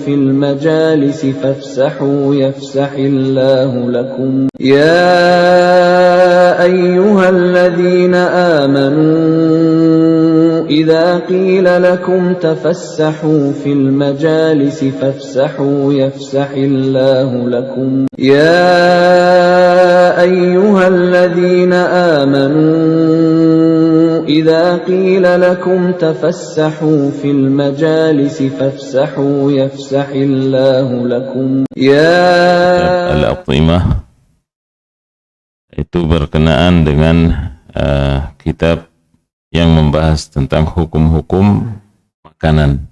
في المجالس فافسحوا يفسح الله لكم يا أيها الذين آمنوا إذا قيل لكم تفسحوا في المجالس فافسحوا يفسح الله لكم يا أيها الذين آمنوا إذا قيل لكم تفسحوا في المجالس فافسحوا يفسح الله لكم يا Al-Aqimah itu berkenaan dengan kitab yang membahas tentang hukum-hukum makanan.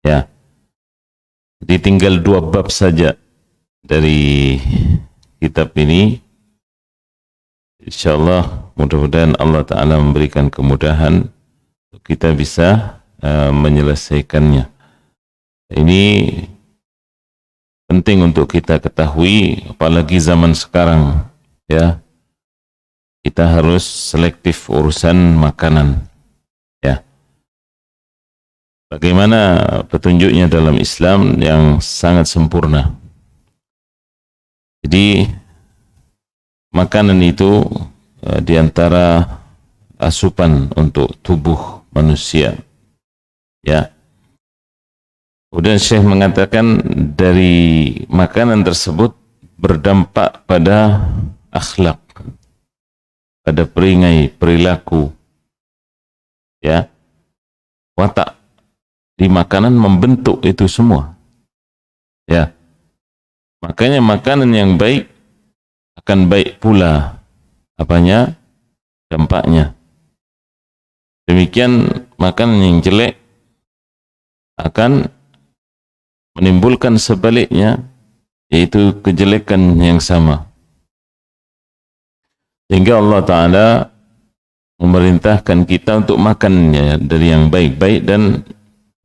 Ya. Jadi tinggal 2 bab saja dari kitab ini. Insyaallah mudah-mudahan Allah Ta'ala memberikan kemudahan untuk kita bisa menyelesaikannya. Ini penting untuk kita ketahui, apalagi zaman sekarang, ya. Kita harus selektif urusan makanan, ya. Bagaimana petunjuknya dalam Islam yang sangat sempurna. Jadi makanan itu diantara asupan untuk tubuh manusia, ya. Kemudian Syekh mengatakan dari makanan tersebut berdampak pada akhlak, pada perangai perilaku, ya. Watak di makanan membentuk itu semua, ya. Makanya makanan yang baik akan baik pula apanya, dampaknya. Demikian makanan yang jelek akan menimbulkan sebaliknya, yaitu kejelekan yang sama. Sehingga Allah Ta'ala memerintahkan kita untuk makannya dari yang baik-baik dan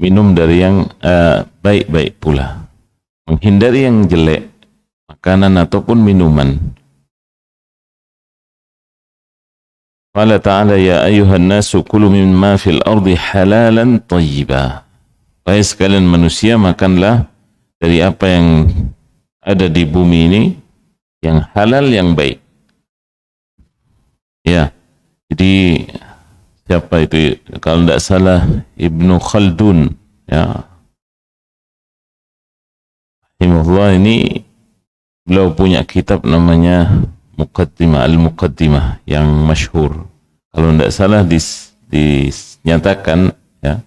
minum dari yang baik-baik pula. Menghindari yang jelek, makanan ataupun minuman. Qala ta'ala ya ayyuhan nasu kulu mimma fil ardi halalan thayyibah. Wahai sekalian manusia, makanlah dari apa yang ada di bumi ini yang halal, yang baik. Ya, jadi siapa itu? Kalau tidak salah Ibnu Khaldun, ya. Rahimahullah, ini beliau punya kitab namanya Muqaddimah, Al-Muqaddimah yang masyhur. Kalau tidak salah dinyatakan, ya,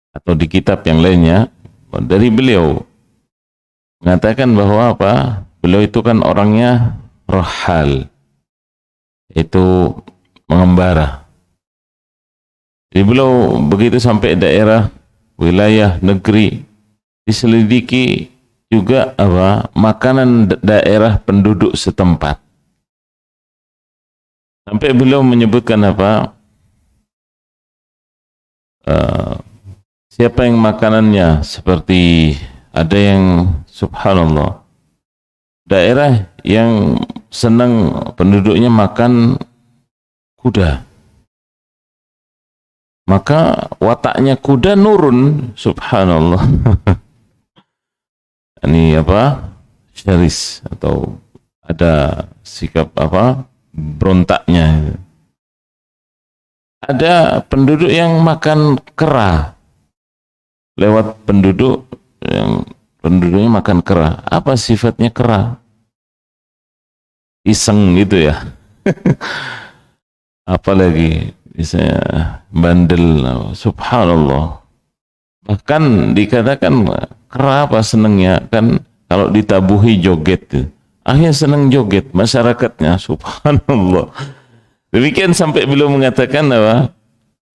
atau di kitab yang lainnya dari beliau mengatakan bahwa apa? Beliau itu kan orangnya rahal, itu mengembara. Jadi beliau begitu sampai daerah, wilayah, negeri, diselidiki juga apa? Makanan daerah penduduk setempat. Sampai beliau menyebutkan apa? Siapa yang makanannya seperti ada yang subhanallah daerah yang senang penduduknya makan kuda, maka wataknya kuda nurun, subhanallah. Ini apa? Syaris, atau ada sikap apa? Berontaknya. Ada penduduk yang makan kera, lewat penduduk yang penduduknya makan kera. Apa sifatnya kera? Iseng gitu ya. Apalagi misalnya bandel, subhanallah. Bahkan dikatakan kera apa senengnya kan kalau ditabuhi joget. Akhirnya seneng joget masyarakatnya, subhanallah. Demikian sampai beliau mengatakan apa?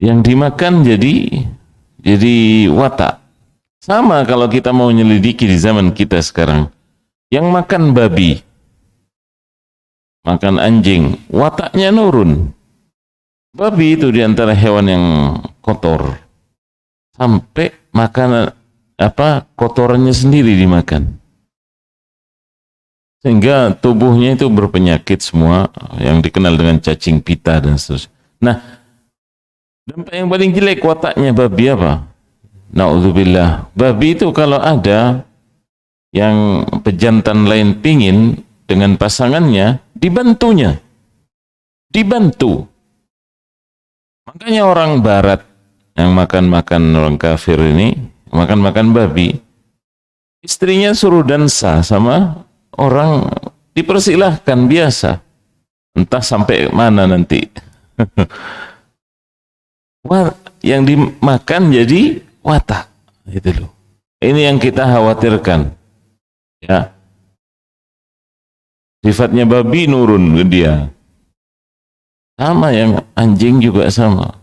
Yang dimakan jadi watak. Sama kalau kita mau nyelidiki di zaman kita sekarang. Yang makan babi, makan anjing, wataknya nurun. Babi itu diantara hewan yang kotor. Sampai makanan apa kotorannya sendiri dimakan. Sehingga tubuhnya itu berpenyakit semua yang dikenal dengan cacing pita dan seterusnya. Nah, dampak yang paling jelek wataknya babi apa? naudzubillah, babi itu kalau ada yang pejantan lain pingin dengan pasangannya, dibantunya. Dibantu. Makanya orang barat yang makan-makan orang kafir ini, makan-makan babi, istrinya suruh dansa sama orang, dipersilahkan biasa. Entah sampai mana nanti. Wah, yang dimakan jadi watak. Itu loh. Ini yang kita khawatirkan. Ya. Sifatnya babi nurun ke dia. Sama yang anjing juga sama.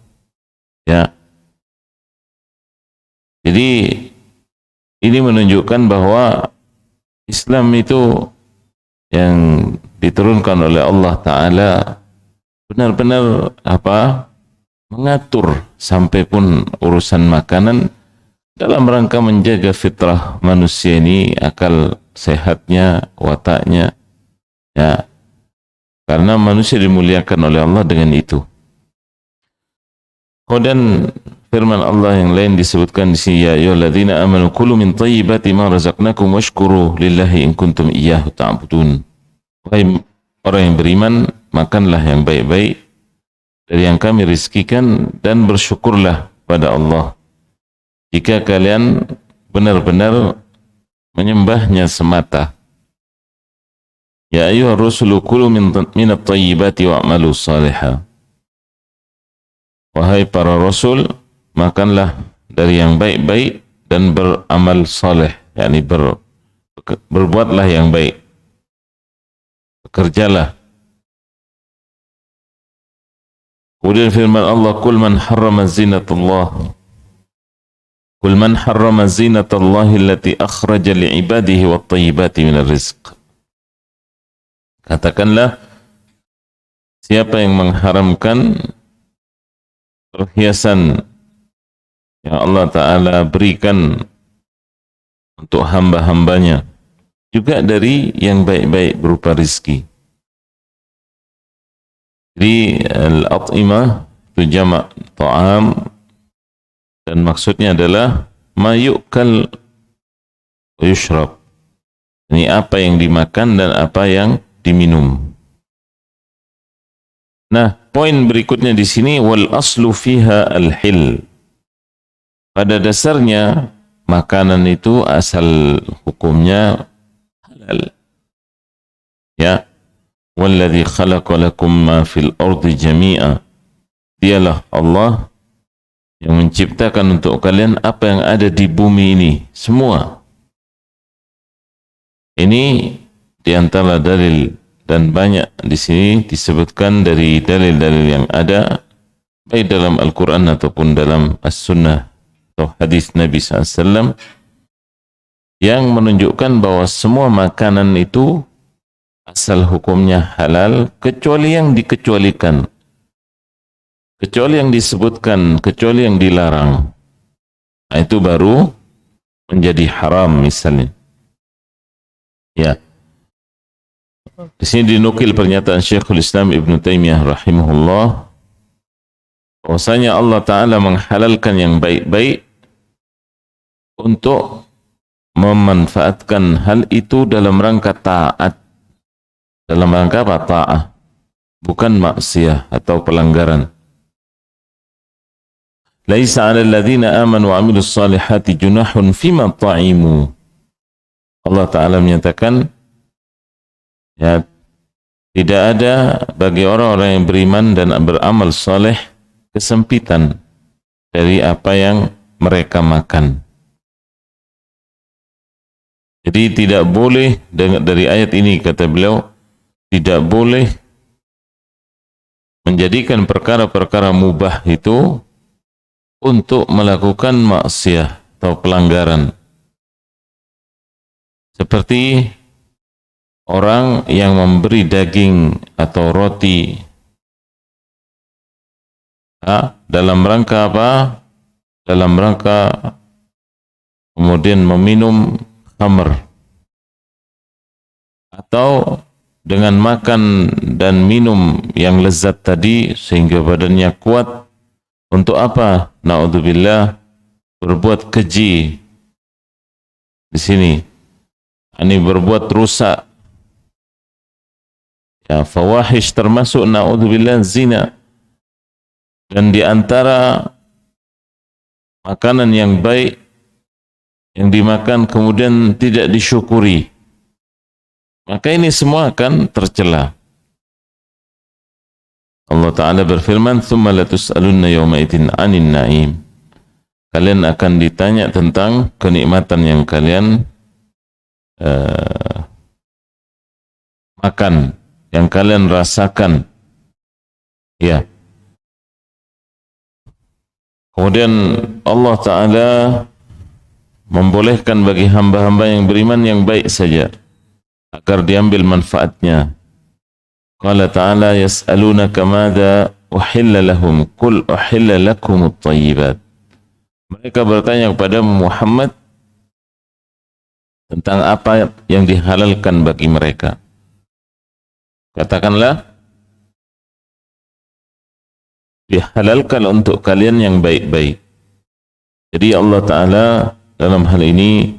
Ya. Jadi ini menunjukkan bahwa Islam itu yang diturunkan oleh Allah Ta'ala benar-benar mengatur sampai pun urusan makanan dalam rangka menjaga fitrah manusia ini, akal sehatnya, wataknya, ya, karena manusia dimuliakan oleh Allah dengan itu. Kemudian firman Allah yang lain disebutkan di sini, ya ayyuhalladzina amanu kulu min thayyibati ma razaqnakum washkuru lillahi in kuntum iyyahu ta'budun. Wahai orang yang beriman, makanlah yang baik-baik dari yang kami rizkikan dan bersyukurlah pada Allah jika kalian benar-benar menyembahnya semata. Ya ayyuhar rusulu kulu minat thayyibati wa'malu salihah. Wahai para rasul, makanlah dari yang baik-baik dan beramal saleh, yakni berbuatlah yang baik. Bekerjalah. Kemudian firman Allah, Qul man harrama zinatullah allati akhraja li'ibadihi wat thayyibati minar rizq. Katakanlah, siapa yang mengharamkan perhiasan yang Allah Ta'ala berikan untuk hamba-hambanya, juga dari yang baik-baik berupa rizki. Jadi al-at'imah itu jamak ta'am, dan maksudnya adalah ma yu'kal wa yushrab. Ini apa yang dimakan dan apa yang diminum. Nah, poin berikutnya di sini, wal aslu fiha al-hil. Pada dasarnya makanan itu asal hukumnya halal. Ya. Walladzi khalaqa lakum ma fil ardi jami'a. Dialah Allah yang menciptakan untuk kalian apa yang ada di bumi ini semua. Ini di antara dalil, dan banyak di sini disebutkan dari dalil-dalil yang ada baik dalam Al-Quran ataupun dalam As-Sunnah atau hadis Nabi SAW yang menunjukkan bahwa semua makanan itu asal hukumnya halal kecuali yang dikecualikan, kecuali yang disebutkan, kecuali yang dilarang. Nah, itu baru menjadi haram misalnya. Ya. Di sini dinukil pernyataan Syekhul Islam Ibn Taimiyah rahimahullah, bahwasanya Allah Ta'ala menghalalkan yang baik-baik untuk memanfaatkan hal itu dalam rangka taat. Dalam rangka apa? Ta'ah, bukan maksiyah atau pelanggaran. Laisa 'alal ladzina amanu wa 'amilus salihati junahun fima ta'imu. Allah Ta'ala menyatakan, ya, tidak ada bagi orang-orang yang beriman dan beramal saleh kesempitan dari apa yang mereka makan. Jadi tidak boleh, dari ayat ini kata beliau, tidak boleh menjadikan perkara-perkara mubah itu untuk melakukan maksiyah atau pelanggaran. Seperti orang yang memberi daging atau roti dalam rangka apa? Dalam rangka kemudian meminum khamr, atau dengan makan dan minum yang lezat tadi sehingga badannya kuat. Untuk apa? Na'udzubillah, berbuat keji di sini, ini berbuat rusak. Ya, fawahish termasuk naudzubillah zina. Dan di antara makanan yang baik yang dimakan kemudian tidak disyukuri, maka ini semua akan tercela. Allah Ta'ala berfirman, "Tsumma latus'alunna yawma idzin 'anil na'im." Kalian akan ditanya tentang kenikmatan yang kalian makan, yang kalian rasakan. Ya. Kemudian Allah Ta'ala membolehkan bagi hamba-hamba yang beriman yang baik saja agar diambil manfaatnya. Qala Ta'ala yas'alunaka madza uhilla lahum qul uhilla lakumut thayyibat. Mereka bertanya kepada Muhammad tentang apa yang dihalalkan bagi mereka. Katakanlah, dihalalkan untuk kalian yang baik-baik. Jadi Allah Ta'ala dalam hal ini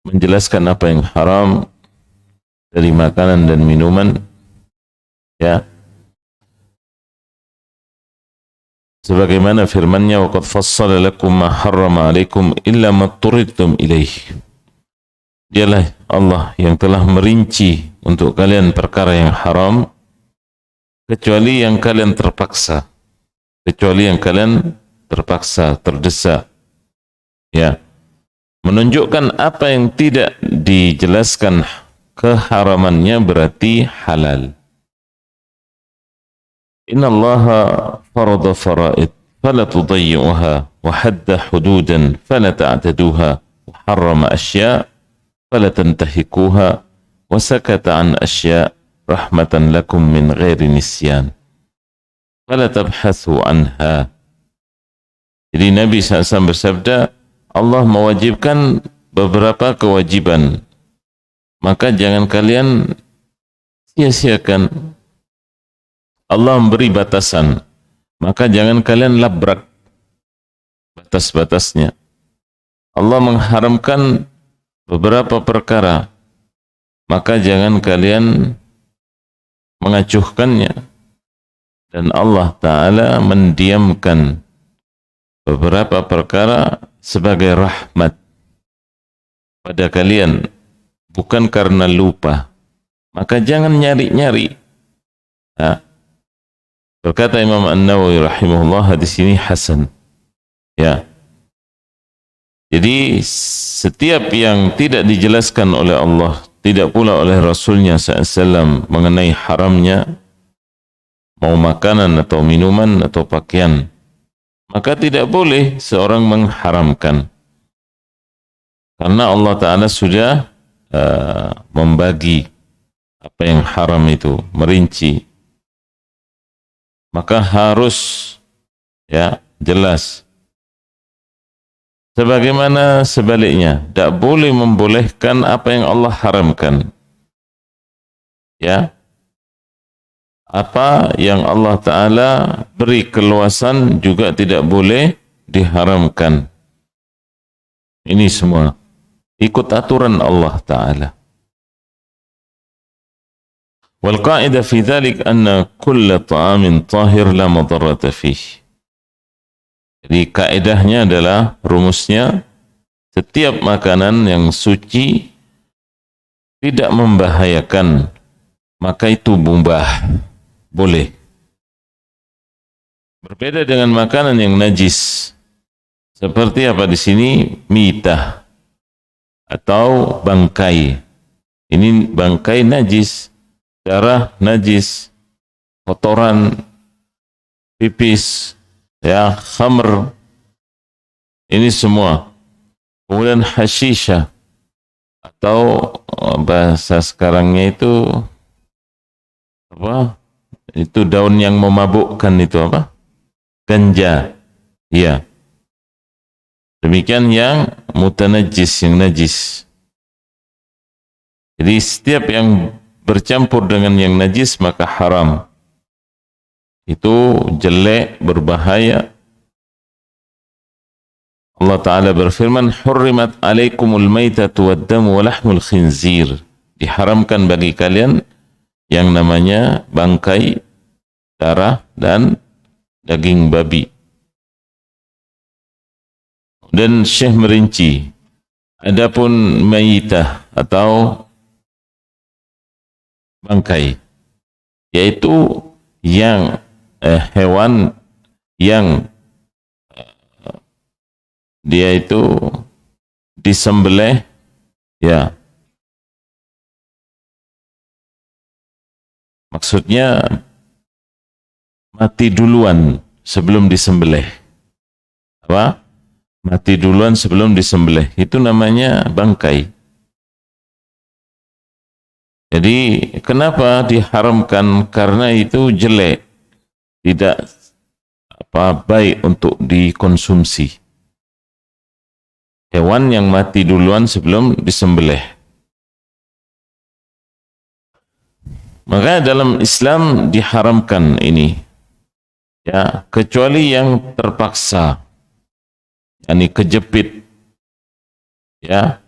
menjelaskan apa yang haram dari makanan dan minuman, ya, sebagaimana firman-Nya, wa qad fassala lakum ma harrama 'alaikum illa ma turridtum ilaih. Dialah Allah yang telah merinci untuk kalian perkara yang haram kecuali yang kalian terpaksa, terdesak. Ya, menunjukkan apa yang tidak dijelaskan keharamannya berarti halal. Inna Allaha farada faraid fala tudayyuha wa hadda hududan fala ta'taduha wa harrama asya' fala tantahikuha wa sakata an asya' rahmatan lakum min ghairi nisyan fala tabhathu anha. Jadi Nabi SAW bersabda, Allah mewajibkan beberapa kewajiban, maka jangan kalian sia-siakan. Allah memberi batasan, maka jangan kalian labrak batas-batasnya. Allah mengharamkan beberapa perkara, maka jangan kalian mengacuhkannya. Dan Allah Ta'ala mendiamkan beberapa perkara sebagai rahmat pada kalian, bukan karena lupa. Maka jangan nyari-nyari. Nah, berkata Imam An-Nawawi rahimahullah, hadis ini hasan. Ya. Jadi setiap yang tidak dijelaskan oleh Allah, tidak pula oleh Rasulnya SAW mengenai haramnya, mau makanan atau minuman atau pakaian, maka tidak boleh seorang mengharamkan. Karena Allah Ta'ala sudah membagi apa yang haram itu, merinci. Maka harus, ya, jelas. Sebagaimana sebaliknya, tidak boleh membolehkan apa yang Allah haramkan. Ya, apa yang Allah Ta'ala beri keluasan juga tidak boleh diharamkan. Ini semua ikut aturan Allah Ta'ala. Wal qa'idah fi dhalik anna kulla ta'amin tahir la madarrata fih. Jadi kaidahnya adalah, rumusnya, setiap makanan yang suci tidak membahayakan, maka itu mubah, boleh. Berbeda dengan makanan yang najis. Seperti apa di sini? Mitah atau bangkai. Ini bangkai najis, darah najis, kotoran, pipis, ya, khamr, ini semua. Kemudian hashisha, atau bahasa sekarangnya itu apa? Itu daun yang memabukkan, itu apa? Ganja. Iya. Demikian yang mutanajis, yang najis. Jadi setiap yang bercampur dengan yang najis maka haram. Itu jelek, berbahaya. Allah Ta'ala berfirman, hurrimat alaikumul maitatu waddamu walahmul khinzir. Diharamkan bagi kalian yang namanya bangkai, darah, dan daging babi. Dan Syekh merinci, adapun maitah atau bangkai, yaitu yang hewan yang dia itu disembelih, ya, maksudnya mati duluan sebelum disembelih. Apa? Mati duluan sebelum disembelih. Itu namanya bangkai. Jadi kenapa diharamkan? Karena itu jelek, tidak baik untuk dikonsumsi. Hewan yang mati duluan sebelum disembelih. Maka dalam Islam diharamkan ini, ya, kecuali yang terpaksa, yakni kejepit, ya,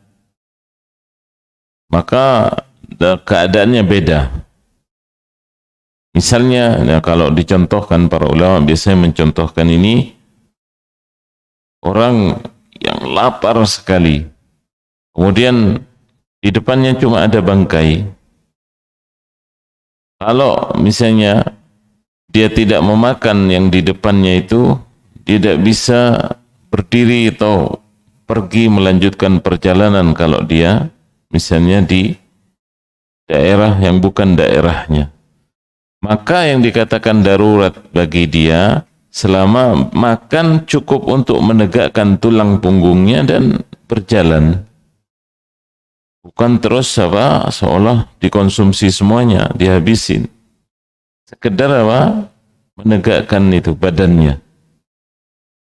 maka keadaannya beda. Misalnya, ya, kalau dicontohkan para ulama biasanya mencontohkan ini, orang yang lapar sekali, kemudian di depannya cuma ada bangkai. Kalau misalnya dia tidak memakan yang di depannya itu, tidak bisa berdiri atau pergi melanjutkan perjalanan kalau dia misalnya di daerah yang bukan daerahnya. Maka yang dikatakan darurat bagi dia, selama makan cukup untuk menegakkan tulang punggungnya dan berjalan. Bukan terus seolah dikonsumsi semuanya, dihabisin. Sekedar menegakkan itu badannya.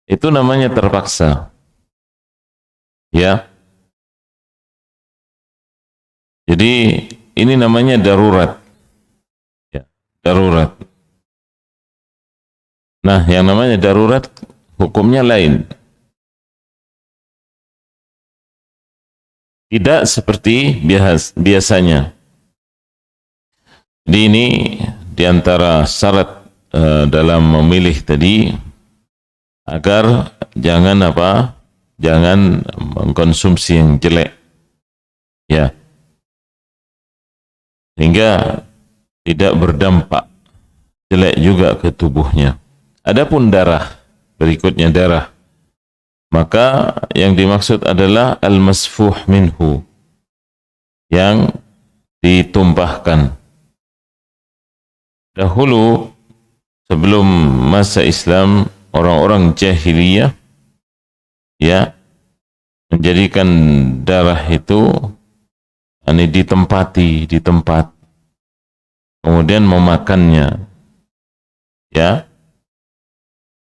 Itu namanya terpaksa. Ya. Jadi ini namanya darurat. Ya, darurat. Nah, yang namanya darurat hukumnya lain. Tidak seperti biasanya. Jadi ini diantara syarat dalam memilih tadi, agar jangan mengkonsumsi yang jelek, ya, hingga tidak berdampak jelek juga ke tubuhnya. Adapun darah, berikutnya darah, maka yang dimaksud adalah al-masfuh minhu, yang ditumpahkan. Dahulu sebelum masa Islam, orang-orang jahiliyah, ya, menjadikan darah itu ditempati di tempat, kemudian memakannya, ya.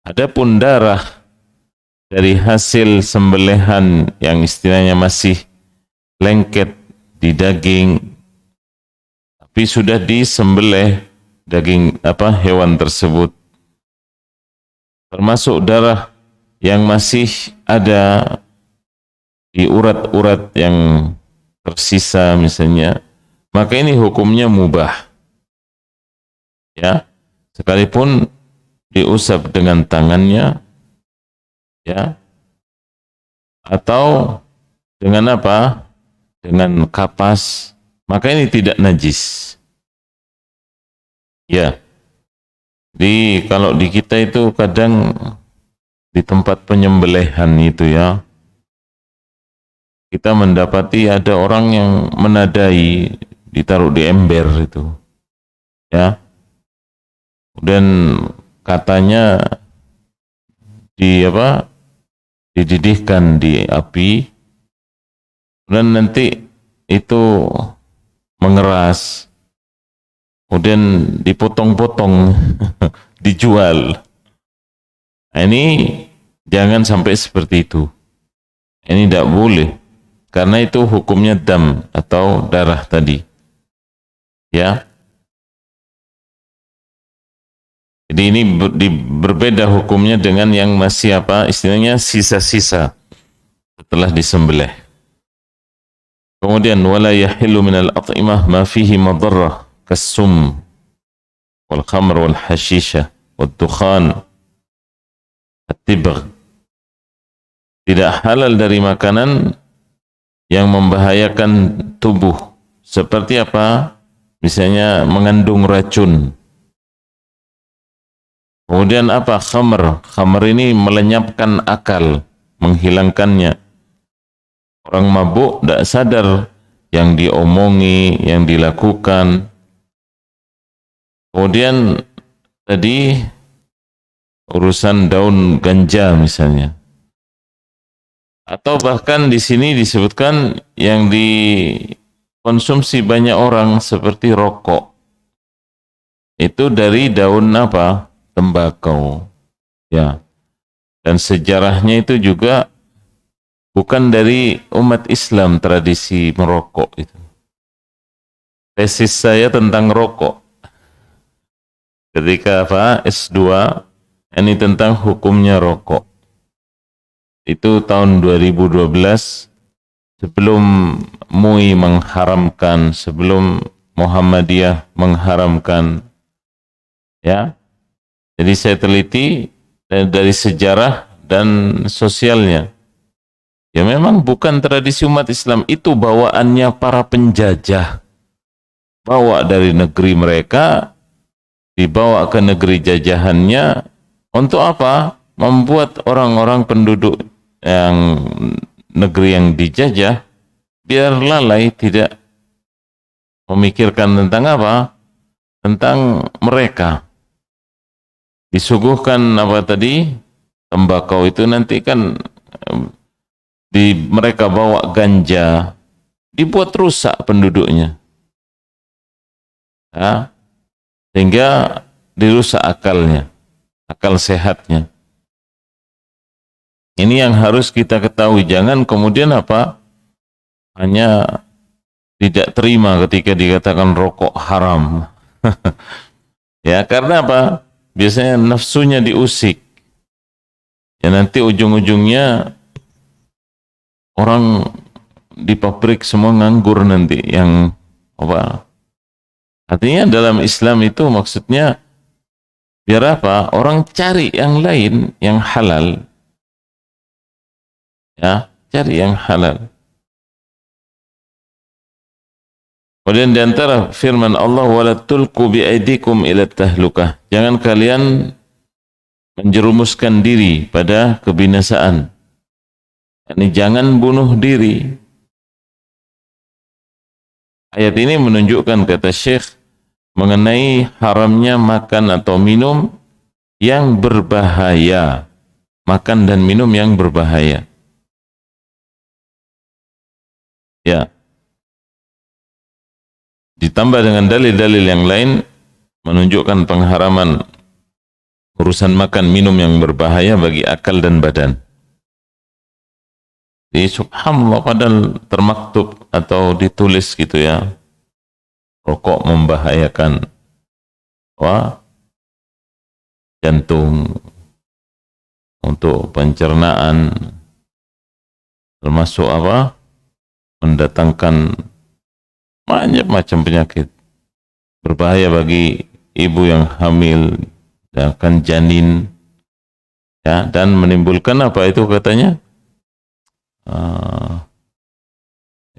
Adapun darah dari hasil sembelihan yang istilahnya masih lengket di daging, tapi sudah disembelih daging hewan tersebut, termasuk darah yang masih ada di urat-urat yang tersisa misalnya, maka ini hukumnya mubah, ya, sekalipun diusap dengan tangannya, ya, atau dengan dengan kapas, maka ini tidak najis, ya. Jadi kalau di kita itu kadang di tempat penyembelihan itu, ya, kita mendapati ada orang yang menadai, ditaruh di ember itu, ya, dan katanya dididihkan di api, dan nanti itu mengeras, kemudian dipotong-potong dijual. Nah, ini jangan sampai seperti itu. Ini tidak boleh, karena itu hukumnya dam atau darah tadi, ya. Jadi ini berbeda hukumnya dengan yang masih istilahnya sisa-sisa. setelah disembelih. Kemudian wala yahillu minal at'imah ma fihi madarrah kas-sum wal khamr wal hashisha wad dukhan at-tibgh. Tidak halal dari makanan yang membahayakan tubuh. Seperti apa? Misalnya mengandung racun. Kemudian apa? Khamr. Khamr ini melenyapkan akal, menghilangkannya. Orang mabuk tidak sadar yang diomongi, yang dilakukan. Kemudian tadi urusan daun ganja misalnya. Atau bahkan di sini disebutkan yang dikonsumsi banyak orang seperti rokok. Itu dari daun apa? Tembakau. Ya. Dan sejarahnya itu juga bukan dari umat Islam tradisi merokok itu. Tesis saya tentang rokok. Ketika apa? S2 ini tentang hukumnya rokok. Itu tahun 2012 sebelum MUI mengharamkan, sebelum Muhammadiyah mengharamkan, ya. Jadi saya teliti dari sejarah dan sosialnya. Ya memang bukan tradisi umat Islam, itu bawaannya para penjajah. Bawa dari negeri mereka, dibawa ke negeri jajahannya, untuk apa? Membuat orang-orang penduduk yang negeri yang dijajah biar lalai, tidak memikirkan tentang apa? Tentang mereka. Disuguhkan apa tadi? Tembakau itu nanti kan mereka bawa ganja, dibuat rusak penduduknya. Ya, sehingga dirusak akalnya, akal sehatnya. Ini yang harus kita ketahui, jangan kemudian apa? Hanya tidak terima ketika dikatakan rokok haram. Ya, karena apa? Biasanya nafsunya diusik. Ya nanti ujung-ujungnya orang di pabrik semua nganggur nanti, yang apa? Artinya dalam Islam itu maksudnya biar apa? Orang cari yang lain, yang halal. Ya, cari yang halal. Kemudian di antara firman Allah, wala tulqu biaidikum ila tahlukah. Jangan kalian menjerumuskan diri pada kebinasaan. Ini jangan bunuh diri. Ayat ini menunjukkan, kata Syekh, mengenai haramnya makan atau minum yang berbahaya. Makan dan minum yang berbahaya. Ya. Ditambah dengan dalil-dalil yang lain menunjukkan pengharaman urusan makan minum yang berbahaya bagi akal dan badan. Jadi subhanallah, padahal termaktub atau ditulis gitu ya, rokok membahayakan jantung, untuk pencernaan, termasuk apa? Mendatangkan banyak macam penyakit, berbahaya bagi ibu yang hamil dan akan janin, ya, dan menimbulkan apa itu katanya?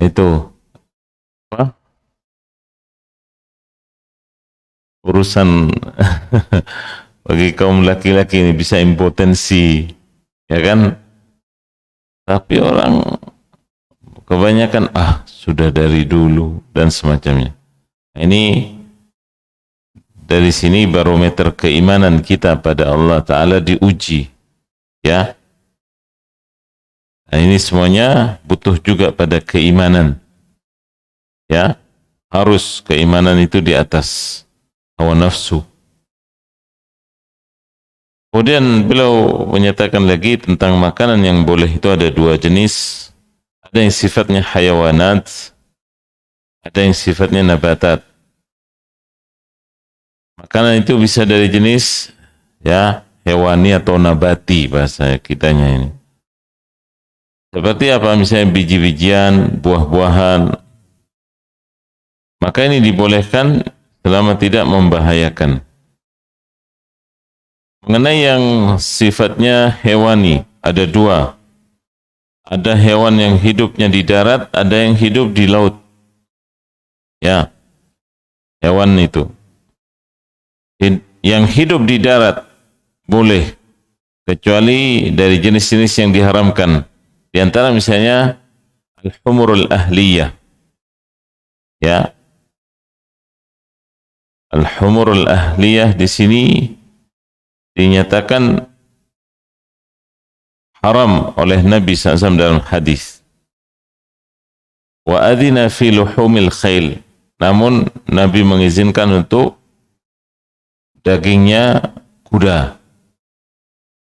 Itu apa? Urusan bagi kaum laki-laki ini bisa impotensi, ya kan? Tapi orang kebanyakan sudah dari dulu dan semacamnya. Ini dari sini barometer keimanan kita pada Allah Ta'ala diuji, ya. Nah, ini semuanya butuh juga pada keimanan, ya. Harus keimanan itu di atas hawa nafsu. Kemudian beliau menyatakan lagi tentang makanan yang boleh itu ada dua jenis. Ada yang sifatnya hayawanat, ada yang sifatnya nabatat. Makanan itu bisa dari jenis, ya, hewani atau nabati bahasa kitanya ini. Seperti apa? Misalnya biji-bijian, buah-buahan. Maka ini dibolehkan selama tidak membahayakan. Mengenai yang sifatnya hewani, ada dua. Ada hewan yang hidupnya di darat, ada yang hidup di laut. Ya, hewan itu. Yang hidup di darat boleh, kecuali dari jenis-jenis yang diharamkan. Di antara misalnya al-humurul ahliyah. Ya. Al-humurul ahliyah di sini dinyatakan haram oleh Nabi SAW dalam hadis. Wa adina fi luhumil khail. Namun Nabi mengizinkan untuk dagingnya kuda.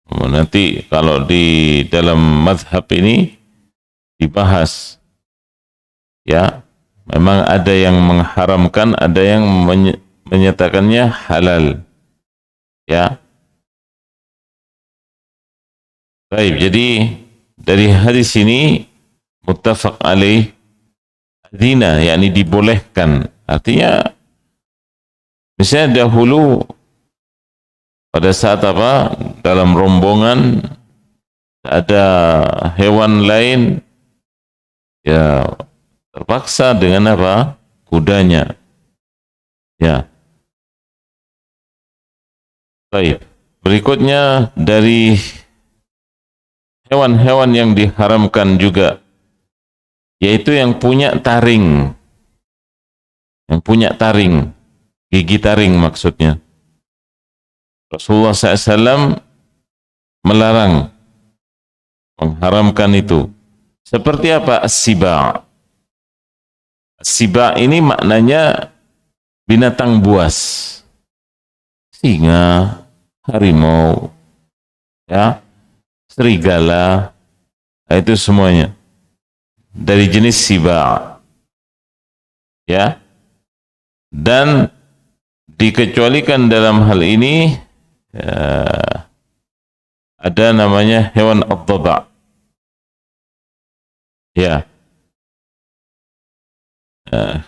Nanti kalau di dalam mazhab ini dibahas, ya, memang ada yang mengharamkan, ada yang menyatakannya halal, ya. Baik, jadi dari hadis ini muttafaq alaih adina, yakni dibolehkan. Artinya misalnya dahulu pada saat apa, dalam rombongan ada hewan lain, ya terpaksa dengan apa, kudanya, ya. Baik, berikutnya dari hewan-hewan yang diharamkan juga, yaitu yang punya taring, gigi taring maksudnya. Rasulullah SAW melarang, mengharamkan itu. Seperti apa? As-siba'. As-siba' ini maknanya binatang buas. Singa, harimau, ya, serigala, itu semuanya dari jenis siba'. Ya. Dan dikecualikan dalam hal ini ada namanya hewan ad-dhaba'. Ya.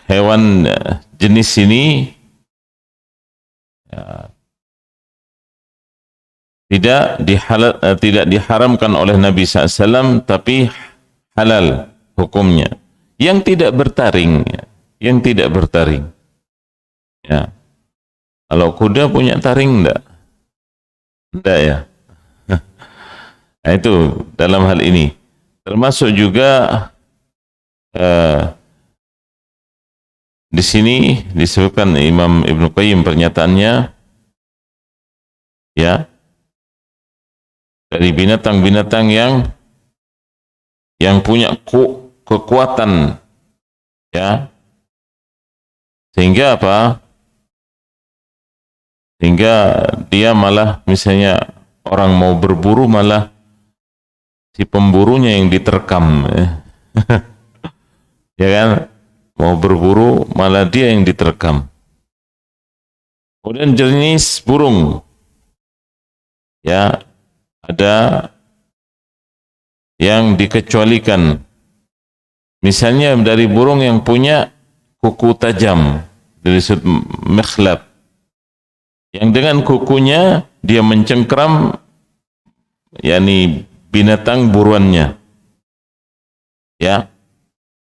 Hewan jenis ini tidak diharamkan oleh Nabi SAW, tapi halal hukumnya. Yang tidak bertaring, ya. Kalau kuda punya taring enggak? Enggak, ya. Nah, itu dalam hal ini. Termasuk juga di sini disebutkan Imam Ibnu Qayyim pernyataannya, ya, dari binatang-binatang yang punya kekuatan, ya, sehingga apa? Sehingga dia malah, misalnya orang mau berburu, malah si pemburunya yang diterkam, ya kan? Mau berburu malah dia yang diterkam. Kemudian jenis burung, ya, ada yang dikecualikan. Misalnya dari burung yang punya kuku tajam, disebut mikhlab, yang dengan kukunya dia mencengkram, yakni binatang buruannya. Ya.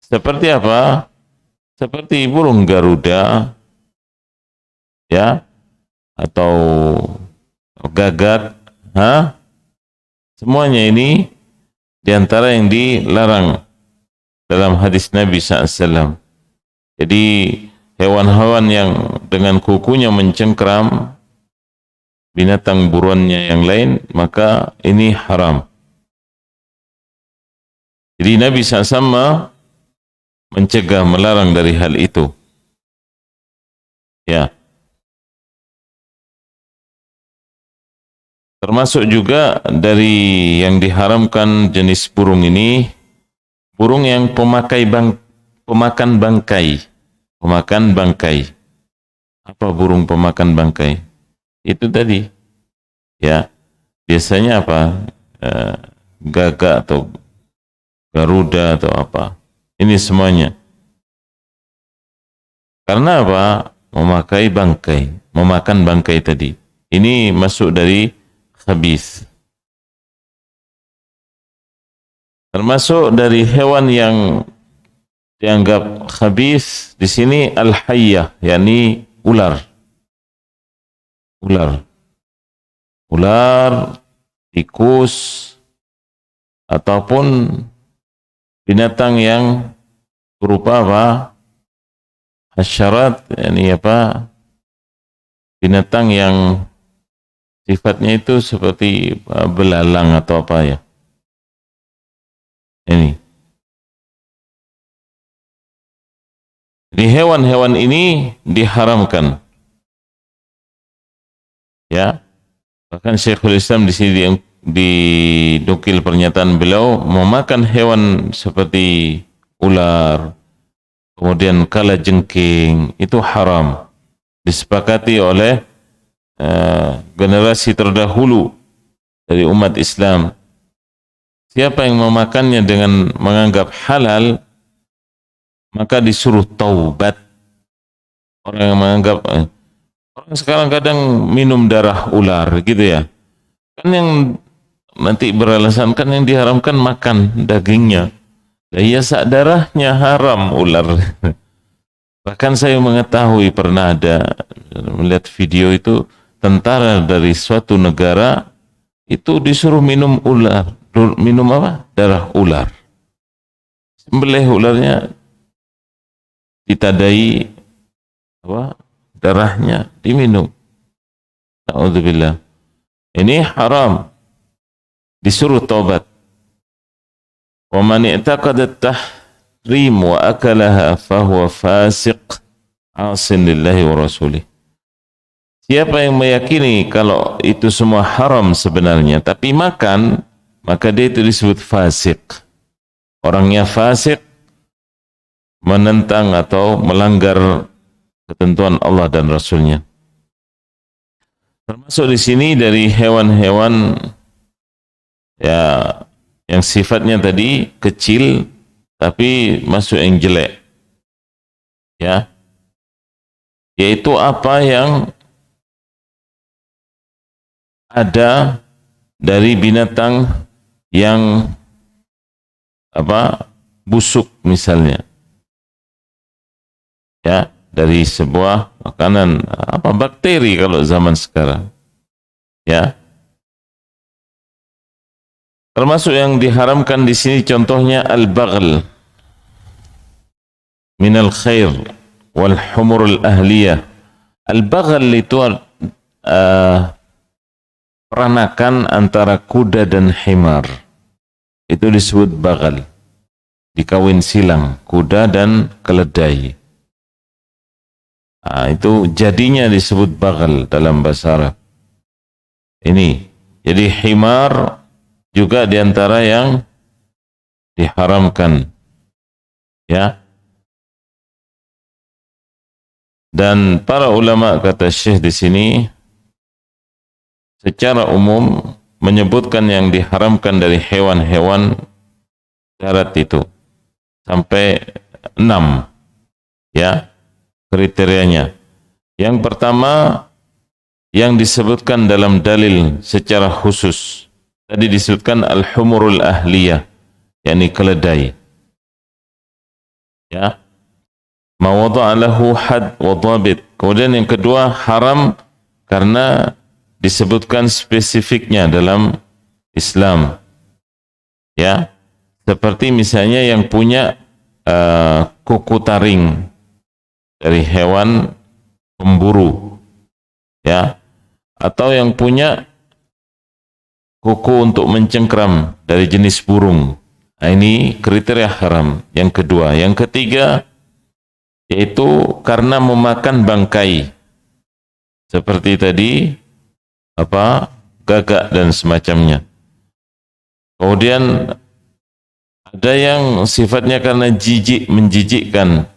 Seperti apa? Seperti burung Garuda, ya, atau gagak, semuanya ini diantara yang dilarang dalam hadis Nabi SAW. Jadi hewan-hewan yang dengan kukunya mencengkram binatang buruannya yang lain, maka ini haram. Jadi Nabi SAW mencegah, melarang dari hal itu. Ya. Termasuk juga dari yang diharamkan jenis burung ini, burung yang pemakan bangkai. Pemakan bangkai. Apa burung pemakan bangkai? Itu tadi. Ya. Biasanya apa? Gagak atau Garuda atau apa. Ini semuanya. Karena apa? Memakan bangkai tadi. Ini masuk dari khabith. Termasuk dari hewan yang dianggap khabith di sini al-hayyah, yakni ular. Ular, tikus, ataupun binatang yang berupa apa? Hasyarat, yakni apa? Binatang yang sifatnya itu seperti belalang atau apa ya. Ini. Di hewan-hewan ini diharamkan. Ya. Bahkan Syekhul Islam di sini dinukil pernyataan beliau, memakan hewan seperti ular, kemudian kalajengking, itu haram. Disepakati oleh generasi terdahulu dari umat Islam. Siapa yang memakannya dengan menganggap halal, maka disuruh taubat. Orang yang menganggap, orang sekarang kadang minum darah ular gitu ya. Kan yang nanti beralasan, kan yang diharamkan makan dagingnya. Ya sak darahnya haram ular. Bahkan saya mengetahui pernah ada melihat video itu, tentara dari suatu negara itu disuruh minum ular, minum apa? Darah ular. Sembelih ularnya, ditadai apa? Darahnya diminum. Na'udzubillah. Ini haram. Disuruh taubat. Wa man i'taqada at-tahrim wa akalaha fahuwa fasiq 'asin lillahi wa rasulih. Siapa yang meyakini kalau itu semua haram sebenarnya, tapi makan, maka dia itu disebut fasik. Orangnya fasik, menentang atau melanggar ketentuan Allah dan Rasulnya. Termasuk di sini dari hewan-hewan ya yang sifatnya tadi kecil, tapi masuk yang jelek. Ya, yaitu apa yang ada dari binatang yang apa? Busuk misalnya. Ya, dari sebuah makanan apa bakteri kalau zaman sekarang. Ya. Termasuk yang diharamkan di sini contohnya al-baghl minal khair wal humurul ahliyah. Al-baghl itu peranakan antara kuda dan himar. Itu disebut baghl. Dikawin silang, kuda dan keledai. Nah, itu jadinya disebut baghl dalam bahasa Arab. Ini. Jadi himar juga diantara yang diharamkan. Ya. Dan para ulama kata Syekh di sini secara umum menyebutkan yang diharamkan dari hewan-hewan darat itu sampai 6 ya kriterianya. Yang pertama yang disebutkan dalam dalil secara khusus tadi disebutkan al-humurul ahliyah, yakni keledai. Ya. Ma wada'a lahu had wa dhabit. Kemudian yang kedua haram karena disebutkan spesifiknya dalam Islam. Ya. Seperti misalnya yang punya kuku taring dari hewan pemburu. Ya. Atau yang punya kuku untuk mencengkram dari jenis burung. Nah, ini kriteria haram. Yang kedua. Yang ketiga yaitu karena memakan bangkai. Seperti tadi apa? Gagak dan semacamnya. Kemudian ada yang sifatnya karena jijik, menjijikkan.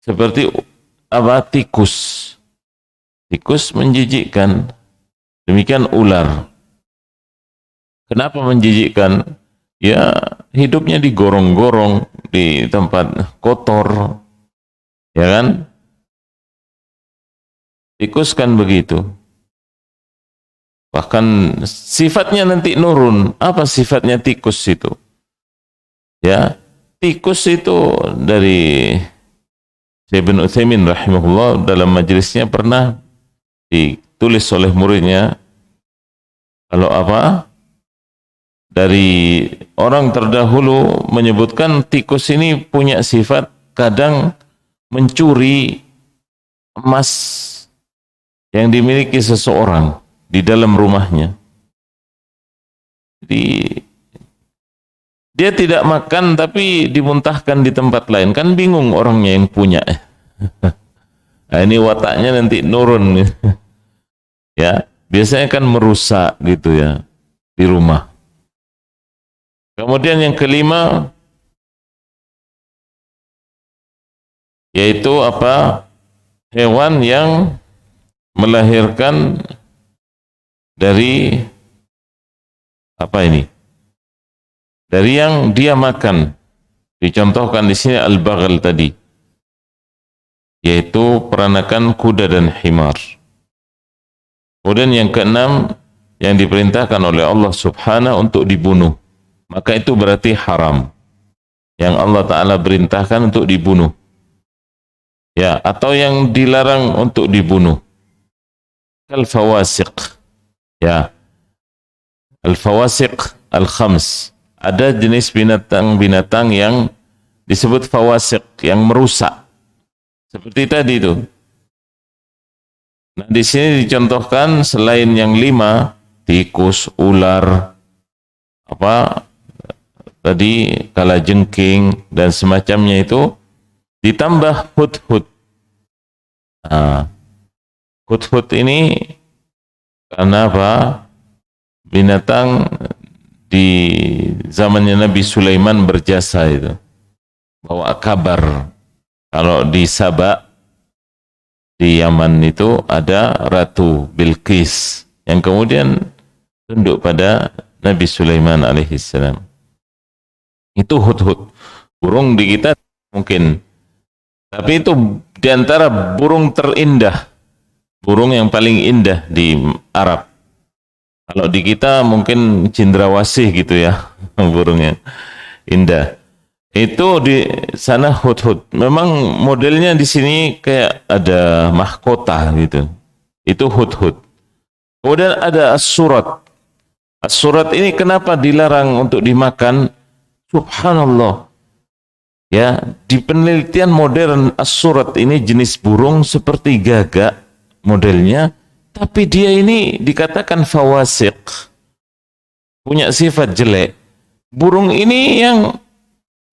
Seperti apa? Tikus. Tikus menjijikkan. Demikian ular. Kenapa menjijikkan? ya hidupnya digorong-gorong di tempat kotor, ya kan? Tikus kan begitu. Bahkan sifatnya nanti nurun. Apa sifatnya tikus itu? Ya, tikus itu dari Ibnu Utsaimin rahimahullah dalam majelisnya pernah ditulis oleh muridnya, kalau apa? Dari orang terdahulu menyebutkan tikus ini punya sifat kadang mencuri emas yang dimiliki seseorang di dalam rumahnya. Jadi dia tidak makan tapi dimuntahkan di tempat lain, kan bingung orangnya yang punya. Nah, ini wataknya nanti nurun. Ya, biasanya kan merusak gitu ya di rumah. Kemudian yang kelima yaitu apa? Hewan yang melahirkan dari apa ini? Dari yang dia makan. Dicontohkan di sini al-baghl tadi, yaitu peranakan kuda dan himar. Kemudian yang keenam yang diperintahkan oleh Allah Subhanahu untuk dibunuh. Maka itu berarti haram. Yang Allah Ta'ala perintahkan untuk dibunuh. Ya, atau yang dilarang untuk dibunuh. Al-fawasiq. Ya. Al-fawasiq al-khams. Ada jenis binatang-binatang yang disebut fawasiq, yang merusak. Seperti tadi itu. Nah, di sini dicontohkan selain yang 5, tikus, ular, apa tadi, kalajengking dan semacamnya itu, ditambah hudhud. Nah, hudhud ini karena apa? Binatang di zamannya Nabi Sulaiman berjasa itu, bawa kabar kalau di Sabah di Yaman itu ada Ratu Bilqis yang kemudian tunduk pada Nabi Sulaiman alaihissalam. Itu hudhud. Burung di kita mungkin, tapi itu di antara burung terindah, burung yang paling indah di Arab. Kalau di kita mungkin cendrawasih gitu ya, burungnya indah. Itu di sana hudhud. Memang modelnya di sini kayak ada mahkota gitu. Itu hudhud. Kemudian ada as-surat. As-surat ini kenapa dilarang untuk dimakan? Subhanallah. Ya, di penelitian modern as-surat ini jenis burung seperti gagak modelnya, tapi dia ini dikatakan fawasiq, punya sifat jelek. Burung ini yang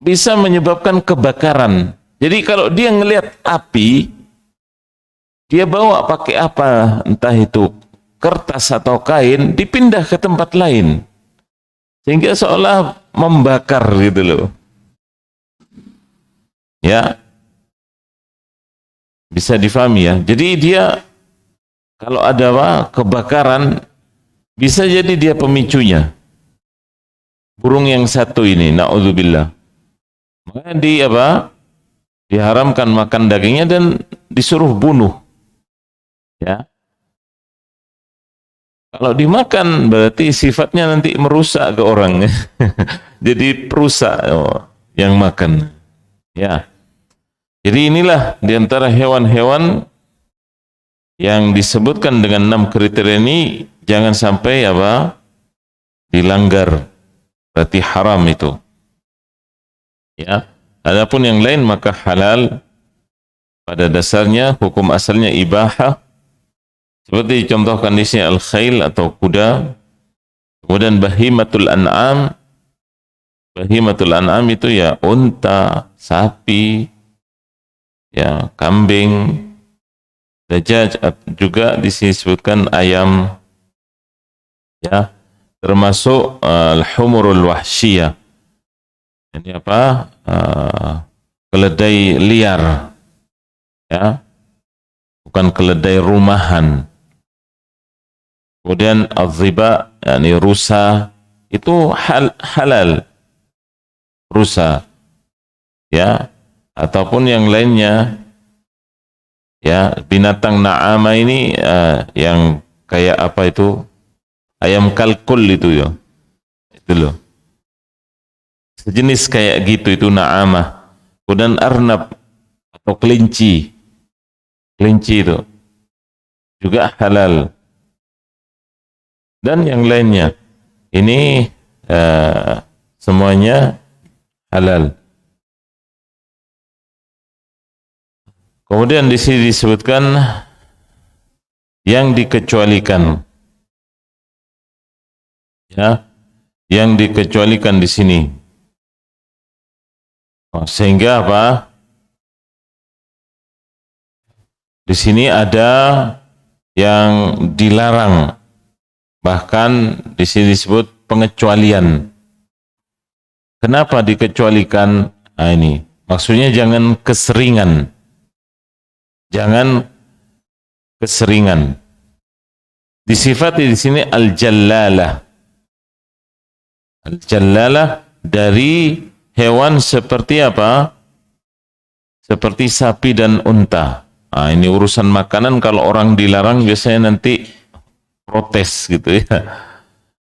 bisa menyebabkan kebakaran. Jadi kalau dia ngelihat api, dia bawa pakai apa, entah itu kertas atau kain, dipindah ke tempat lain, sehingga seolah membakar gitu loh. Ya, bisa difahami ya. Jadi dia kalau ada apa, kebakaran, bisa jadi dia pemicunya. Burung yang satu ini, na'udzubillah. Maka diharamkan makan dagingnya dan disuruh bunuh. Ya. Kalau dimakan berarti sifatnya nanti merusak ke orang. Jadi perusak yang makan. Ya. Jadi inilah diantara hewan-hewan yang disebutkan dengan 6 kriteria ini, jangan sampai dilanggar, berarti haram itu. Ya, adapun yang lain maka halal. Pada dasarnya hukum asalnya ibahah, seperti dicontohkan di sini al-khail atau kuda. Kemudian bahimatul an'am. Bahimatul an'am itu ya unta, sapi, ya kambing, dajjaj, juga disebutkan ayam, ya, termasuk al-humurul wahsyiyah. Ini apa? Keledai liar, ya, bukan keledai rumahan. Kemudian az-ziba, yakni rusa, itu halal. rusa, ya, ataupun yang lainnya, ya, binatang na'ama ini yang kayak apa itu, ayam kalkul itu ya, itu loh, sejenis kayak gitu itu na'amah. Kemudian arnab atau kelinci, kelinci itu juga halal, dan yang lainnya ini semuanya halal. Kemudian di sini disebutkan yang dikecualikan, ya, yang dikecualikan di sini. Sehingga apa? Di sini ada yang dilarang, bahkan di sini disebut pengecualian. Kenapa dikecualikan? Nah, ini maksudnya jangan keseringan, jangan keseringan. Disifati di sini al-jallalah, al-jallalah dari hewan seperti apa? Seperti sapi dan unta. Nah, ini urusan makanan, kalau orang dilarang biasanya nanti protes gitu ya.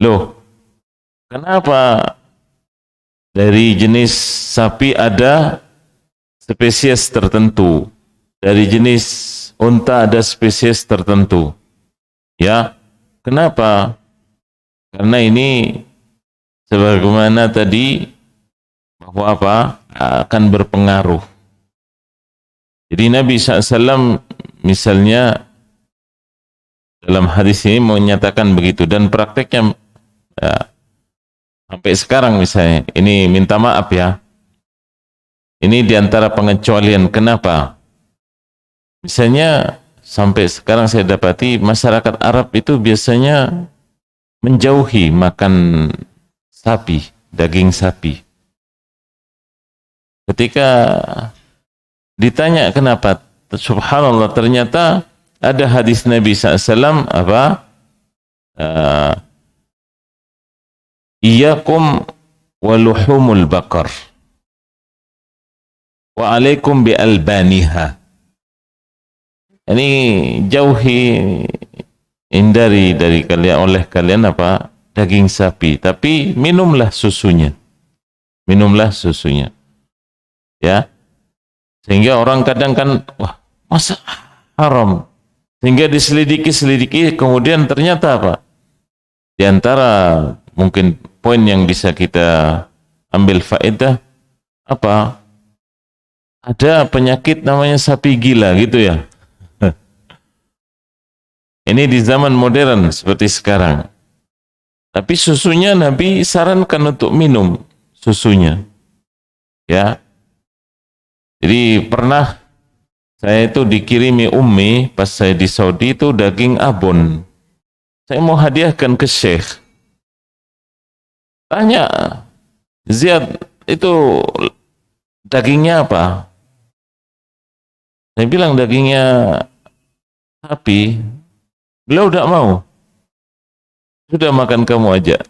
Loh, kenapa dari jenis sapi ada spesies tertentu, dari jenis unta ada spesies tertentu? Ya, kenapa? Karena ini sebagaimana tadi, bahwa apa? Akan berpengaruh. Jadi Nabi SAW misalnya dalam hadis ini menyatakan begitu, dan prakteknya ya, sampai sekarang misalnya, ini minta maaf ya, ini diantara pengecualian. Kenapa? Misalnya sampai sekarang saya dapati masyarakat Arab itu biasanya menjauhi makan sapi, daging sapi. Ketika ditanya kenapa, subhanallah, ternyata ada hadis Nabi SAW apa? Iyyakum waluhumul bakar wa alaikum bi albaniha. Ini jauhi, hindari dari kalian, oleh kalian apa? Daging sapi, tapi minumlah susunya. Minumlah susunya. Ya. Sehingga orang kadang kan, wah, masa haram? Sehingga diselidiki, kemudian ternyata apa? Di antara mungkin poin yang bisa kita ambil faedah, apa? Ada penyakit namanya sapi gila gitu ya. Ini di zaman modern seperti sekarang. Tapi susunya Nabi sarankan untuk minum susunya. Ya. Jadi pernah saya itu dikirimi ummi pas saya di Saudi itu daging abon. Saya mau hadiahkan ke Syekh. Tanya, Ziyad, itu dagingnya apa? Saya bilang dagingnya sapi. Beliau tidak mau. Sudah, makan kamu aja.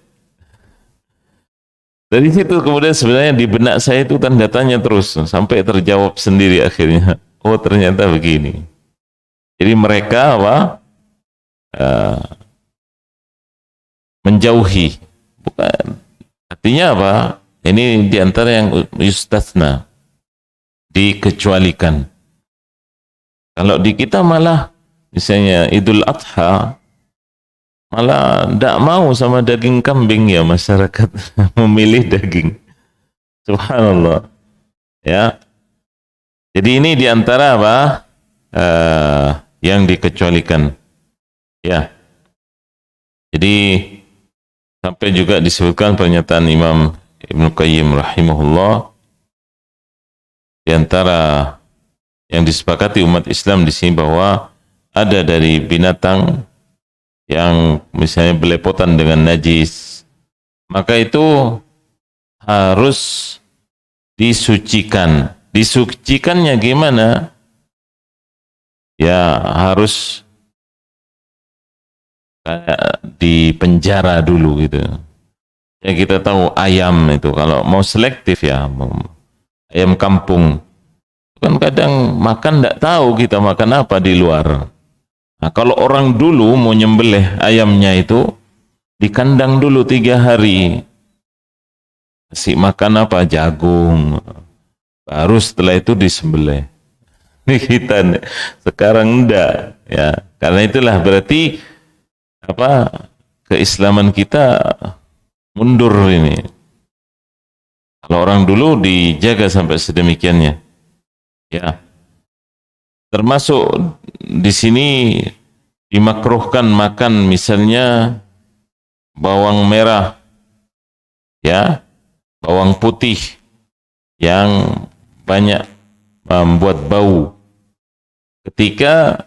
Dari situ kemudian sebenarnya di benak saya itu tanda tanya terus, sampai terjawab sendiri akhirnya. Oh, ternyata begini. Jadi mereka apa? Menjauhi. Bukan. Artinya apa? Ini diantara yang yustasna, dikecualikan. Kalau di kita malah, misalnya Idul Adha, malah tidak mau sama daging kambing ya masyarakat, memilih daging. Subhanallah. Ya. Jadi ini diantara apa? Yang dikecualikan. Ya. Jadi sampai juga disebutkan pernyataan Imam Ibnu Qayyim rahimahullah, diantara yang disepakati umat Islam di sini bahwa ada dari binatang yang misalnya belepotan dengan najis, maka itu harus disucikan. Disucikannya gimana? Ya harus kayak di penjara dulu gitu. Ya kita tahu ayam itu kalau mau selektif ya, ayam kampung kan kadang makan tidak tahu kita makan apa di luar. Nah, kalau orang dulu mau nyembelih ayamnya itu di kandang dulu 3 hari, kasih makan apa jagung, baru setelah itu disembelih. Ini kita sekarang enggak ya, karena itulah berarti apa, keislaman kita mundur ini. Kalau orang dulu dijaga sampai sedemikiannya, ya. Termasuk di sini dimakruhkan makan misalnya bawang merah, ya, bawang putih yang banyak membuat bau ketika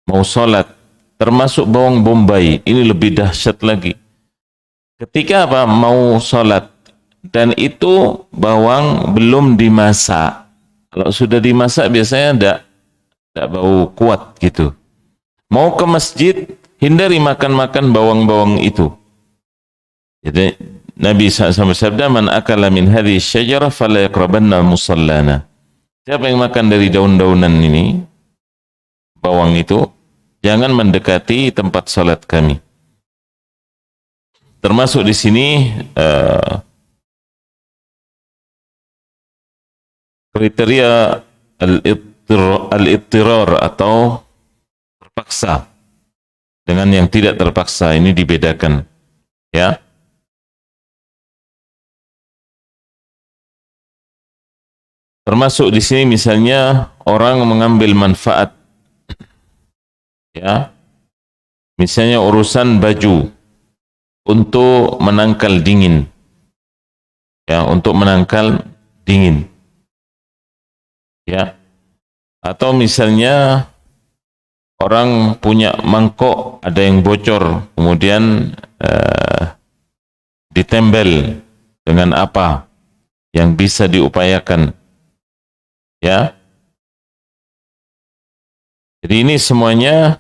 mau sholat, termasuk bawang bombay, ini lebih dahsyat lagi. Ketika apa? Mau sholat, dan itu bawang belum dimasak. Kalau sudah dimasak biasanya tidak bau kuat gitu. Mau ke masjid, hindari makan-makan bawang-bawang itu. Jadi Nabi SAW bersabda, man akala min hadhihi syajarah fala yaqrabanna musallana. Siapa yang makan dari daun-daunan ini, bawang itu, jangan mendekati tempat salat kami. Termasuk di sini kriteria al-ittirar atau terpaksa dengan yang tidak terpaksa, ini dibedakan, ya. Termasuk di sini misalnya orang mengambil manfaat, ya, misalnya urusan baju untuk menangkal dingin, ya, untuk menangkal dingin, ya, atau misalnya orang punya mangkok ada yang bocor, kemudian ditempel dengan apa yang bisa diupayakan, ya. Jadi ini semuanya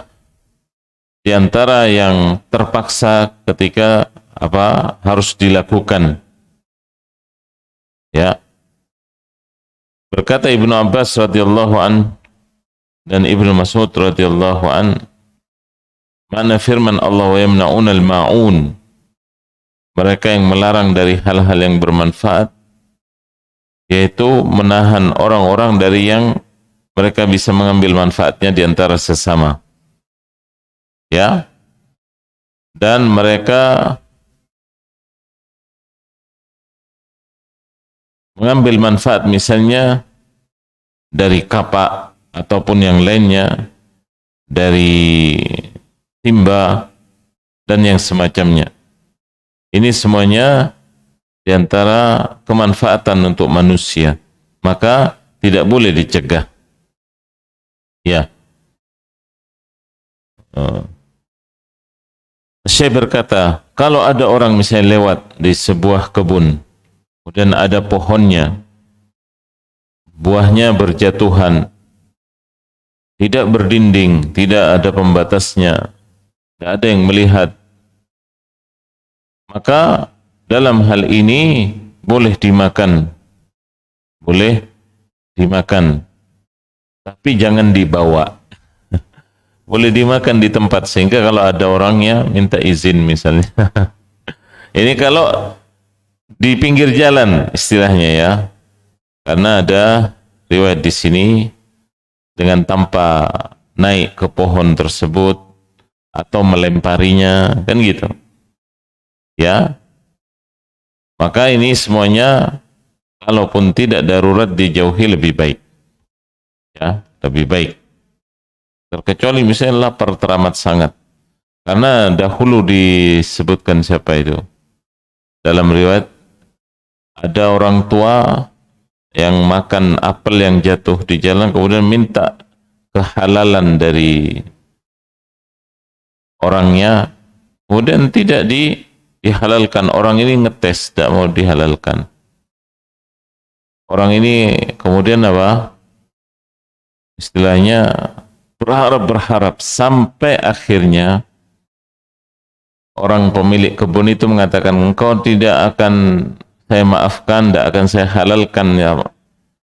di antara yang terpaksa ketika apa harus dilakukan, ya. Berkata Ibnu Abbas radhiyallahu an dan Ibnu Mas'ud radhiyallahu an, mana firman Allah wa yamna'un al-ma'un, mereka yang melarang dari hal-hal yang bermanfaat, yaitu menahan orang-orang dari yang mereka bisa mengambil manfaatnya di antara sesama, ya, dan mereka mengambil manfaat misalnya dari kapak ataupun yang lainnya, dari timba dan yang semacamnya. Ini semuanya di antara kemanfaatan untuk manusia, maka tidak boleh dicegah, ya. Syekh berkata, kalau ada orang misalnya lewat di sebuah kebun, kemudian ada pohonnya, buahnya berjatuhan, tidak berdinding, tidak ada pembatasnya, tidak ada yang melihat, maka dalam hal ini boleh dimakan, tapi jangan dibawa. Boleh dimakan di tempat, sehingga kalau ada orangnya minta izin misalnya. Ini kalau di pinggir jalan istilahnya, ya, karena ada riwayat di sini dengan tanpa naik ke pohon tersebut atau melemparinya, kan gitu, ya. Maka ini semuanya kalaupun tidak darurat dijauhi lebih baik, ya, lebih baik. Terkecuali misalnya lapar teramat sangat, karena dahulu disebutkan siapa itu dalam riwayat, ada orang tua yang makan apel yang jatuh di jalan kemudian minta kehalalan dari orangnya, kemudian tidak dihalalkan. Orang ini ngetes, tidak mau dihalalkan. Orang ini kemudian apa istilahnya, berharap sampai akhirnya orang pemilik kebun itu mengatakan, engkau tidak akan saya maafkan, tidak akan saya halalkan ya,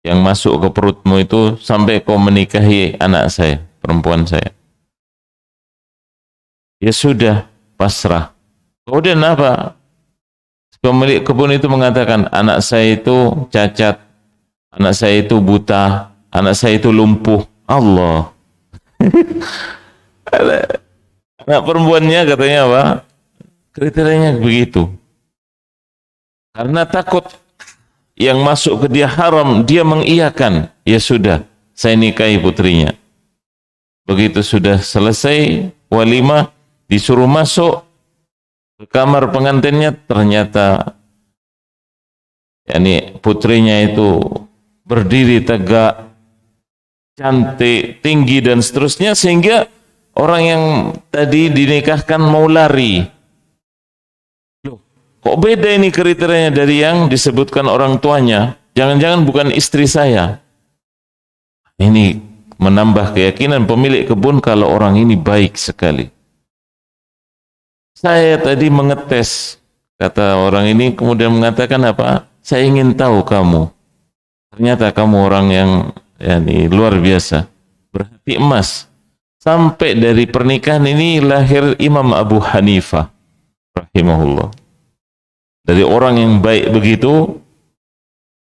yang masuk ke perutmu itu sampai kau menikahi anak saya, perempuan saya. Ya sudah, pasrah. Kemudian apa? Pemilik kebun itu mengatakan, anak saya itu cacat, anak saya itu buta, anak saya itu lumpuh. Allah. Anak perempuannya katanya apa? Kriterianya begitu. Karena takut yang masuk ke dia haram, dia mengiyakan. Ya sudah, saya nikahi putrinya. Begitu sudah selesai walimah, disuruh masuk ke kamar pengantinnya, ternyata putrinya itu berdiri tegak, cantik, tinggi dan seterusnya, sehingga orang yang tadi dinikahkan mau lari. Loh, kok beda ini kriterianya dari yang disebutkan orang tuanya? Jangan-jangan bukan istri saya. Ini menambah keyakinan pemilik kebun kalau orang ini baik sekali. Saya tadi mengetes, kata orang ini, kemudian mengatakan apa? Saya ingin tahu kamu. Ternyata kamu orang yang luar biasa, berhati emas. Sampai dari pernikahan ini lahir Imam Abu Hanifah rahimahullah. Dari orang yang baik begitu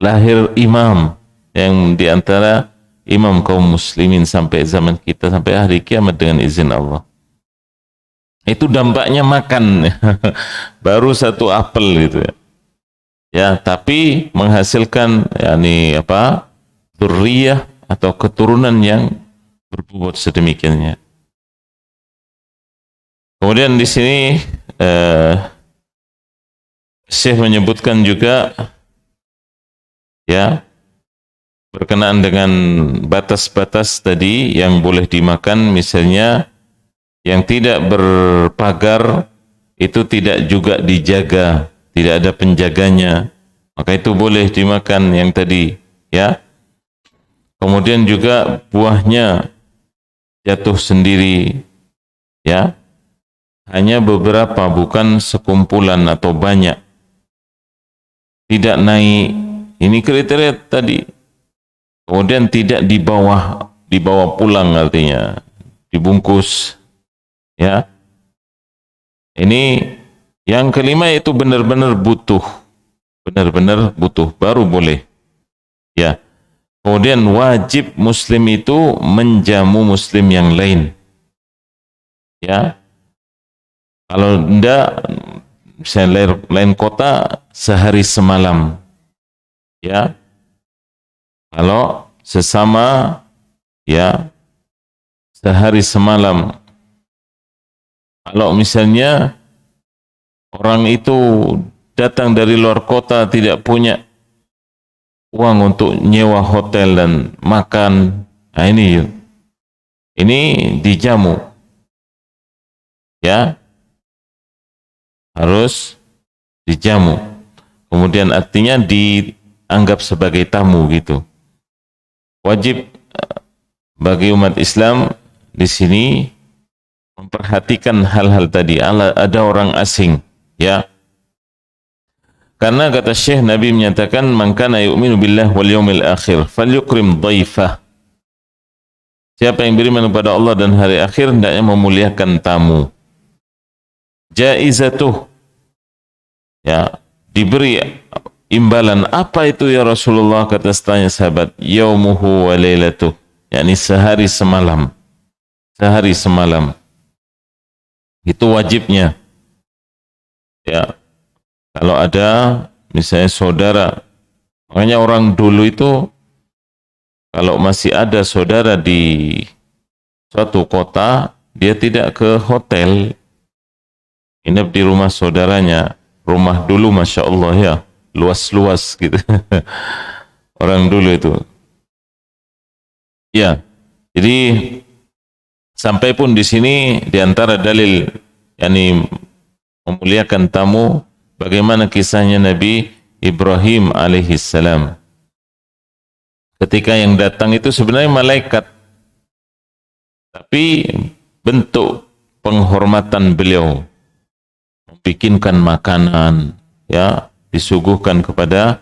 lahir imam yang diantara imam kaum muslimin sampai zaman kita, sampai hari kiamat dengan izin Allah. Itu dampaknya makan baru satu apel gitu ya. Ya, tapi menghasilkan dzurriyah atau keturunan yang berbobot sedemikiannya. Kemudian di sini Syekh menyebutkan juga ya berkenaan dengan batas-batas tadi yang boleh dimakan, misalnya yang tidak berpagar itu tidak juga dijaga, tidak ada penjaganya, maka itu boleh dimakan yang tadi ya. Kemudian juga buahnya jatuh sendiri ya, hanya beberapa, bukan sekumpulan atau banyak, tidak naik, ini kriteria tadi. Kemudian tidak dibawa pulang, artinya dibungkus ya. Ini yang kelima, itu benar-benar butuh baru boleh ya. Kemudian wajib muslim itu menjamu muslim yang lain ya. Kalau enggak, misalnya lain kota, sehari semalam ya. Kalau sesama ya, sehari semalam. Kalau misalnya orang itu datang dari luar kota, tidak punya uang untuk nyewa hotel dan makan, nah ini dijamu ya, harus dijamu. Kemudian artinya dianggap sebagai tamu gitu. Wajib bagi umat Islam di sini memperhatikan hal-hal tadi. Ada orang asing ya. Karena kata Syekh, Nabi menyatakan, man kana yu'minu billah wal yawmil akhir falyukrim dhaifah. Siapa yang beriman kepada Allah dan hari akhir, hendaknya memuliakan tamu. Jaizatuh ya, diberi imbalan. Apa itu ya Rasulullah? Kata setanya sahabat, yaumuhu wa lailatuh, yakni sehari semalam. Sehari semalam itu wajibnya ya. Kalau ada misalnya saudara, makanya orang dulu itu kalau masih ada saudara di suatu kota, dia tidak ke hotel, nginep di rumah saudaranya. Rumah dulu Masya Allah ya, luas-luas gitu. Orang dulu itu ya. Jadi sampai pun di sini diantara dalil yakni memuliakan tamu, bagaimana kisahnya Nabi Ibrahim alaihissalam. Ketika yang datang itu sebenarnya malaikat, tapi bentuk penghormatan beliau dibikinkan makanan, ya, disuguhkan kepada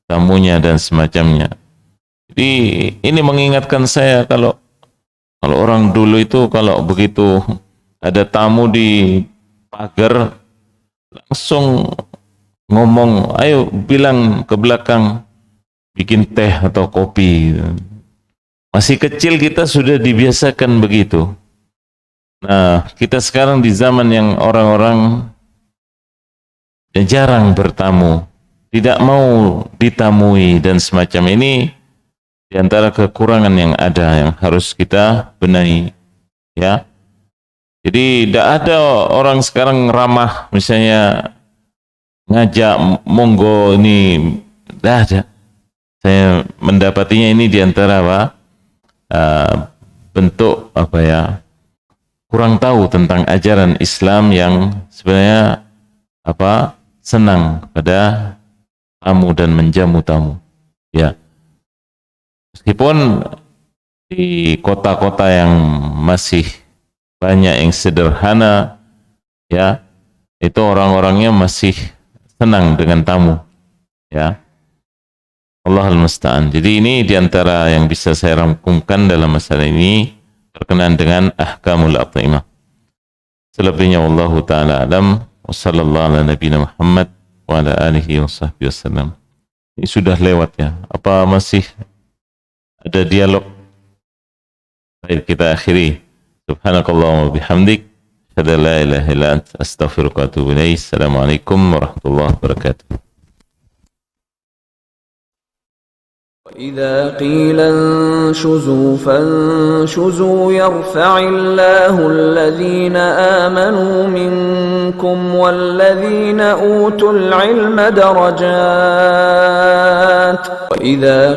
tamunya dan semacamnya. Jadi ini mengingatkan saya kalau orang dulu itu kalau begitu ada tamu di pagar langsung ngomong, ayo bilang ke belakang bikin teh atau kopi. Masih kecil kita sudah dibiasakan begitu. Nah, kita sekarang di zaman yang orang-orang jarang bertamu, tidak mau ditamui dan semacam ini, di antara kekurangan yang ada yang harus kita benahi, ya. Jadi tidak ada orang sekarang ramah, misalnya ngajak monggo ini, tidak ada. Saya mendapatinya ini di antara bentuk kurang tahu tentang ajaran Islam yang sebenarnya senang pada tamu dan menjamu tamu, ya. Meskipun di kota-kota yang masih banyak yang sederhana, ya, itu orang-orangnya masih senang dengan tamu, ya. Allahul musta'an. Jadi ini diantara yang bisa saya rangkumkan dalam masalah ini berkenaan dengan ahkamul at'imah. Selebihnya wallahu ta'ala alam, wa sallallahu ala nabiyina Muhammad wa ala alihi wa sahbihi wasallam. Ini sudah lewat, ya. Apa masih ada dialog? Baik, kita akhiri. Subhanakallahumma bihamdik, asyhadu an la ilaha illa anta, astaghfiruka wa atubu ilaik. Assalamualaikum warahmatullahi wabarakatuh. وإذا قيل انشزوا فانشزوا يرفع الله الذين آمنوا منكم والذين أوتوا العلم درجات وإذا